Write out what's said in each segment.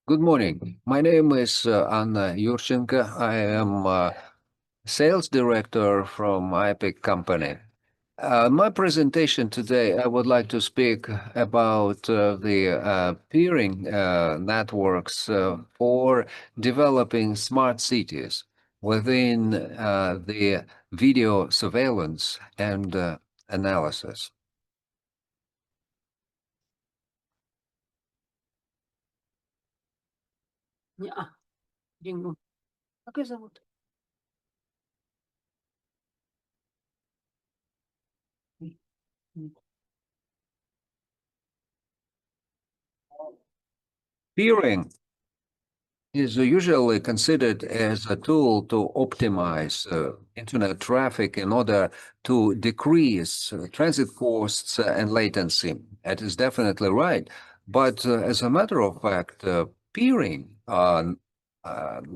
Good morning. My name is Anna Yurchenko. I am sales director from IPIC company. My presentation today, I would like to speak about the peering networks for developing smart cities within the video surveillance and analysis. Peering is usually considered as a tool to optimize internet traffic in order to decrease transit costs and latency. That is definitely right. But as a matter of fact, peering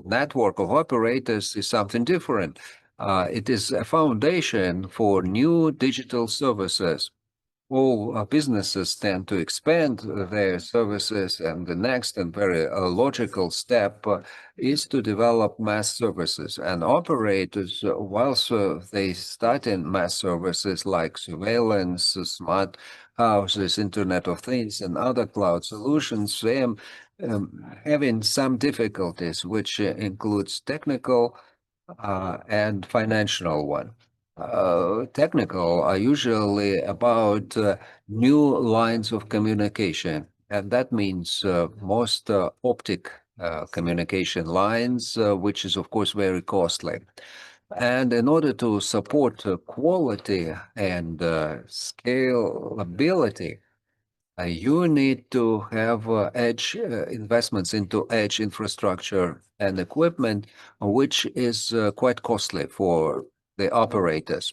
network of operators is something different. It is a foundation for new digital services. All businesses tend to expand their services, and the next and very logical step is to develop mass services. And operators, whilst they start in mass services like surveillance, smart houses, Internet of Things, and other cloud solutions, they are having some difficulties, which includes technical and financial one. Technical are usually about new lines of communication, and that means most optic communication lines, which is of course very costly. And in order to support quality and scalability, you need to have edge investments into edge infrastructure and equipment, which is quite costly for the operators.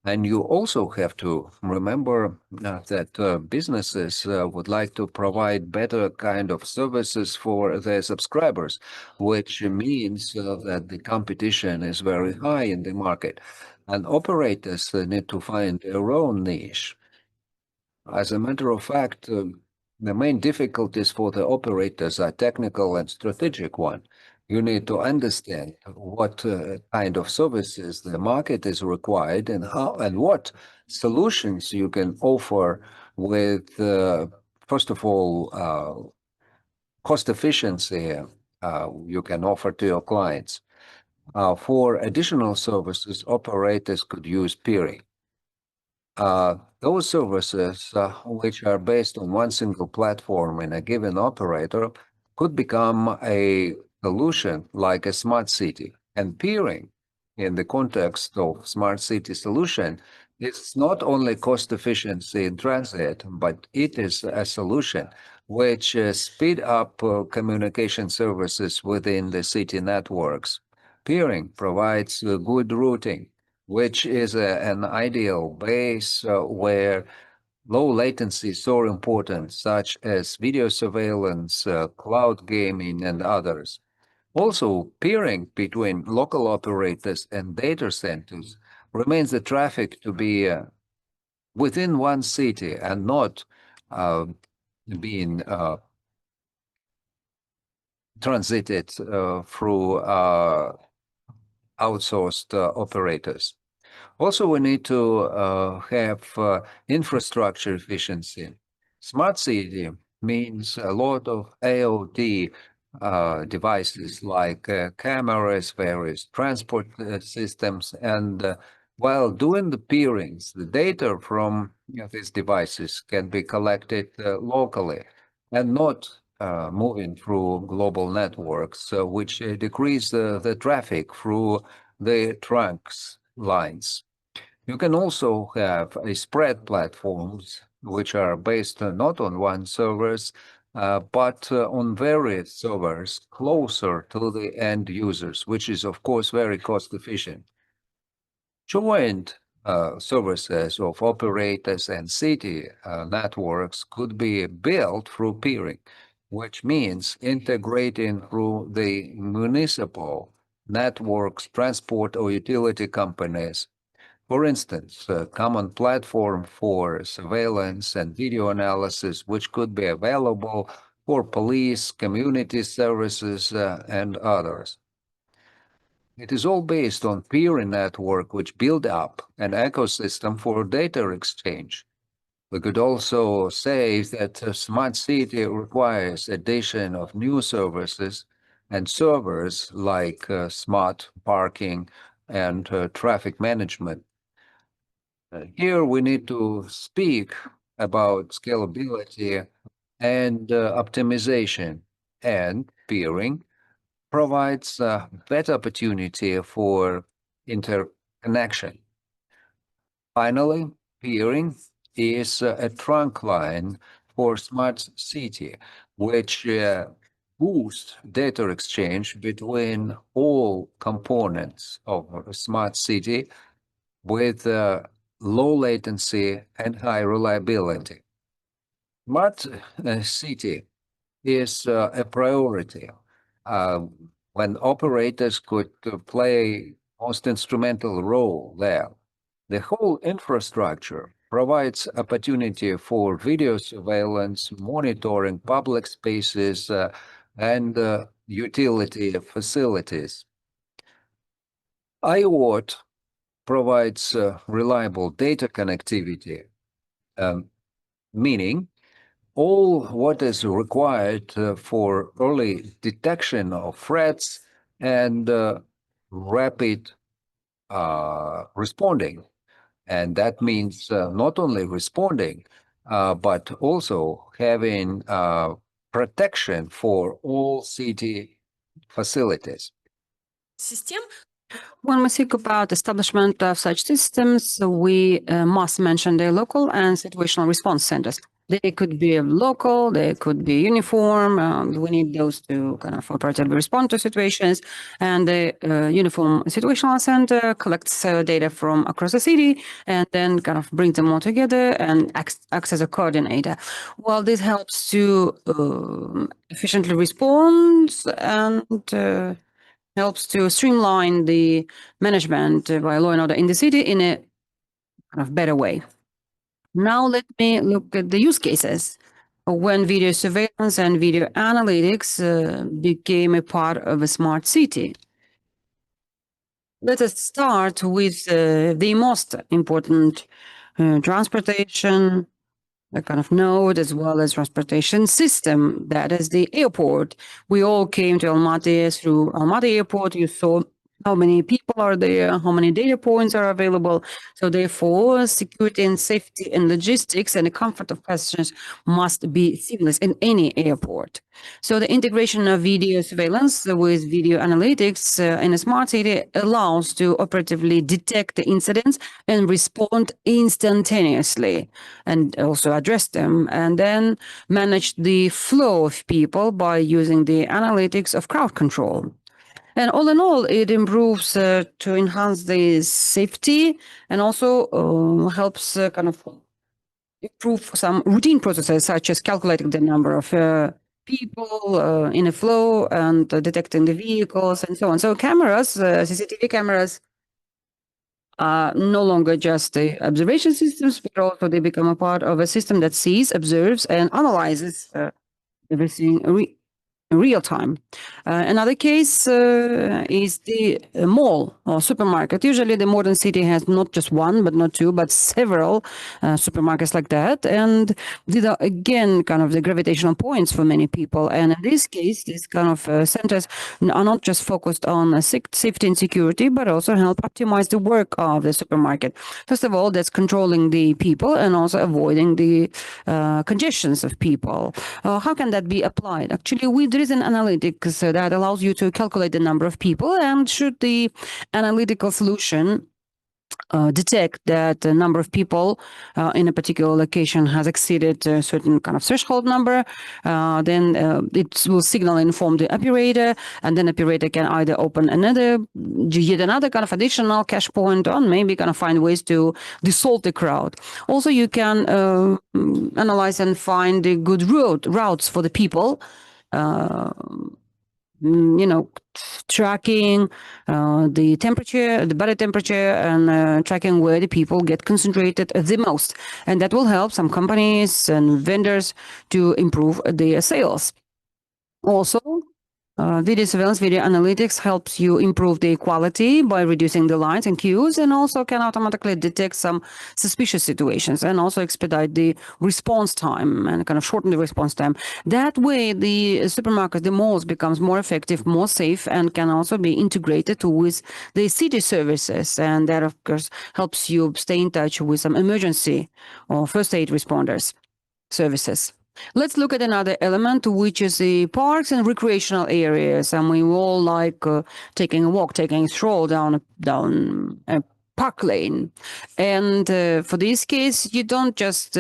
And you also have to remember that businesses would like to provide better kind of services for their subscribers, which means that the competition is very high in the market. And operators need to find their own niche. As a matter of fact, the main difficulties for the operators are technical and strategic one. You need to understand what kind of services the market is required and how and what solutions you can offer with, first of all, cost efficiency you can offer to your clients. For additional services, operators could use peering. Those services, which are based on one single platform in a given operator, could become a solution like a smart city. And peering, in the context of smart city solution, is not only cost efficiency in transit, but it is a solution which speed up communication services within the city networks. Peering provides good routing, which is an ideal base where low latency is so important, such as video surveillance, cloud gaming, and others. Also, peering between local operators and data centers remains the traffic to be within one city and not uh, being transited through outsourced operators. Also, we need to have infrastructure efficiency. Smart city means a lot of AOT devices like cameras, various transport systems, and while doing the peerings, the data from these devices can be collected locally and not moving through global networks, which decrease the traffic through the trunks lines. You can also have a spread platforms, which are based not on one servers, but on various servers closer to the end users, which is of course very cost efficient. Joint services of operators and city networks could be built through peering, which means integrating through the municipal networks, transport or utility companies. For instance, a common platform for surveillance and video analysis, which could be available for police, community services, and others. It is all based on peer network, which build up an ecosystem for data exchange. We could also say that a smart city requires addition of new services and servers like smart parking and traffic management. Here we need to speak about scalability and optimization, and peering provides a better opportunity for interconnection. Finally, peering is a trunk line for smart city, which boosts data exchange between all components of a smart city with low latency and high reliability. Smart city is a priority uh, when operators could play most instrumental role there. The whole infrastructure provides opportunity for video surveillance, monitoring public spaces, and utility facilities. IoT provides reliable data connectivity, um, meaning all what is required for early detection of threats and rapid responding. And that means not only responding, but also having protection for all city facilities. When we think about establishment of such systems, we must mention the local and situational response centers. They could be local, they could be uniform, and we need those to kind of operatively respond to situations. And the uniform situational center collects data from across the city and then kind of brings them all together and acts as a coordinator. Well, this helps to efficiently respond and helps to streamline the management by law and order in the city in a kind of better way. Now let me look at the use cases when video surveillance and video analytics became a part of a smart city. Let us start with the most important transportation a kind of node as well as transportation system. That is the airport. We all came to Almaty through Almaty airport. You saw how many people are there, how many data points are available. So therefore, security and safety and logistics and the comfort of passengers must be seamless in any airport. So the integration of video surveillance with video analytics in a smart city allows to operatively detect the incidents and respond instantaneously and also address them, and then manage the flow of people by using the analytics of crowd control. And all in all, it improves to enhance the safety and also helps kind of improve some routine processes, such as calculating the number of people in a flow and detecting the vehicles and so on. So cameras, CCTV cameras, are no longer just the observation systems, but also they become a part of a system that sees, observes, and analyzes everything in real time. Another case is the mall or supermarket. Usually the modern city has not just one, but not two, but several supermarkets like that. And these are, again, kind of the gravitational points for many people. And in this case, these kind of centers are not just focused on safety and security, but also help optimize the work of the supermarket. First of all, that's controlling the people and also avoiding the congestions of people. How can that be applied? Actually, there is an analytics that allows you to calculate the number of people, and should the analytical solution detect that the number of people in a particular location has exceeded a certain kind of threshold number, then it will signal and inform the operator, and then operator can either open yet another kind of additional cache point, or maybe kind of find ways to dissolve the crowd. Also, you can analyze and find the good routes for the people tracking the temperature, the body temperature, and tracking where the people get concentrated the most. And that will help some companies and vendors to improve their sales. Also, video surveillance, video analytics helps you improve the quality by reducing the lines and queues, and also can automatically detect some suspicious situations and also expedite the response time and kind of shorten the response time. That way, the supermarkets, the malls becomes more effective, more safe, and can also be integrated with the city services. And that, of course, helps you stay in touch with some emergency or first aid responders services. Let's look at another element, which is the parks and recreational areas. And we all like taking a walk, taking a stroll down a park lane. And for this case, you don't just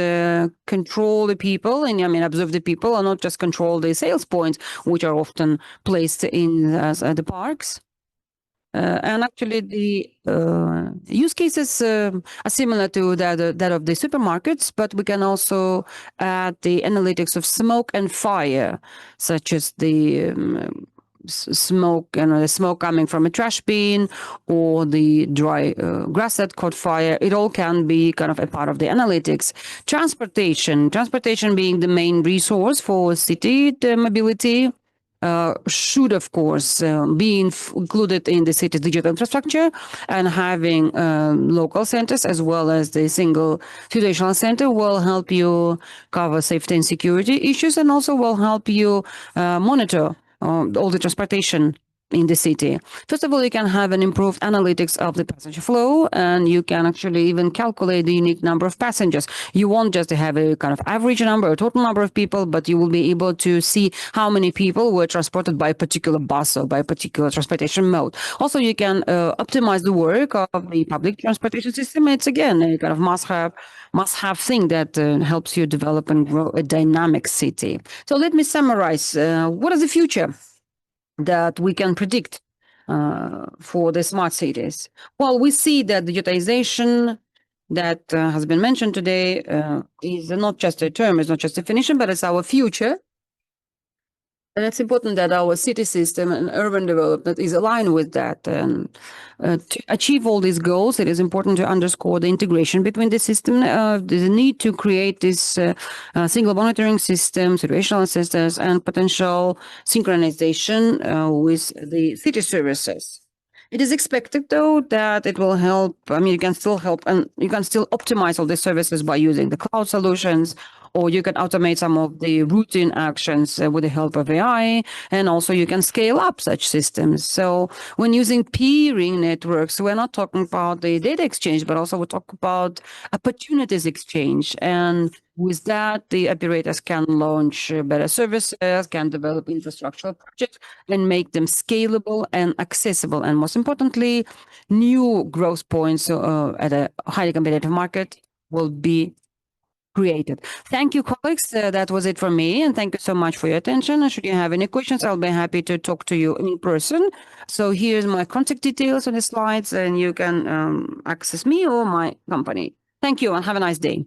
control the people, and observe the people, or not just control the sales points, which are often placed in the parks. And actually, the use cases are similar to that of the supermarkets, but we can also add the analytics of smoke and fire, such as the smoke, the smoke coming from a trash bin or the dry grass that caught fire. It all can be kind of a part of the analytics. Transportation being the main resource for city mobility. Should, of course, be included in the city's digital infrastructure, and having local centers as well as the single situational center will help you cover safety and security issues, and also will help you monitor all the transportation in the city. First of all, you can have an improved analytics of the passenger flow, and you can actually even calculate the unique number of passengers. You won't just have a kind of average number, a total number of people, but you will be able to see how many people were transported by a particular bus or by a particular transportation mode. Also, you can optimize the work of the public transportation system. It's again a kind of must-have thing that helps you develop and grow a dynamic city. So let me summarize. What is the future that we can predict for the smart cities? Well, we see that digitization that has been mentioned today is not just a term, it's not just a definition, but it's our future. And it's important that our city system and urban development is aligned with that. And to achieve all these goals, it is important to underscore the integration between the system. There's a need to create this single monitoring system, situational systems, and potential synchronization with the city services. It is expected, though, that it will help. You can still help, and you can still optimize all the services by using the cloud solutions, or you can automate some of the routine actions with the help of AI, and also you can scale up such systems. So when using peering networks, we're not talking about the data exchange, but also we talk about opportunities exchange. And with that, the operators can launch better services, can develop infrastructural projects, and make them scalable and accessible. And most importantly, new growth points at a highly competitive market will be created. Thank you, colleagues. That was it from me. And thank you so much for your attention. And should you have any questions, I'll be happy to talk to you in person. So here's my contact details on the slides, and you can access me or my company. Thank you, and have a nice day.